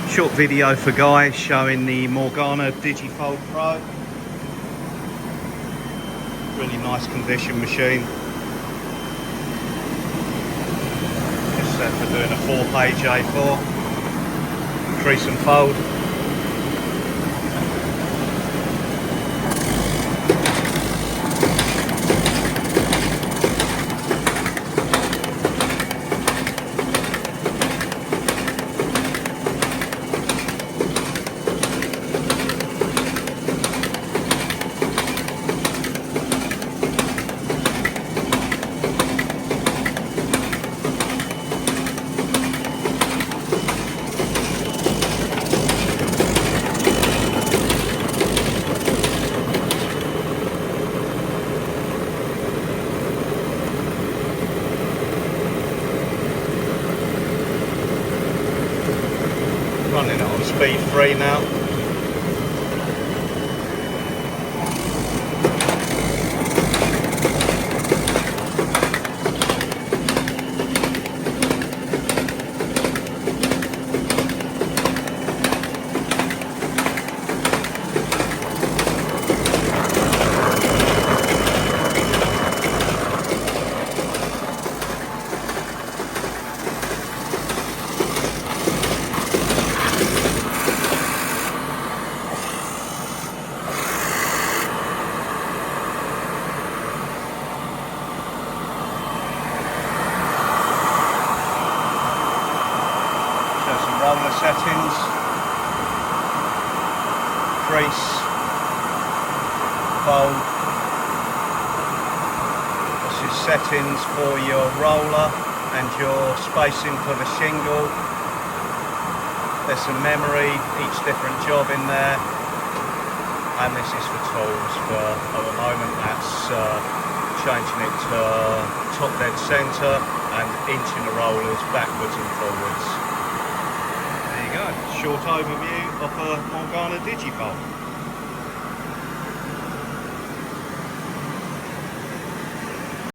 Short video for guys showing the Morgana DigiFold Pro. Really nice condition machine. It's set for doing a 4-page A4 crease and fold. Running it on speed 3 now. Roller settings, crease, fold. This is settings for your roller and your spacing for the shingle. There's some memory, each different job in there, and this is for tools. For at the moment that's changing it to top dead centre and inching the rollers backwards and forwards. Short overview of a Morgana DigiFold.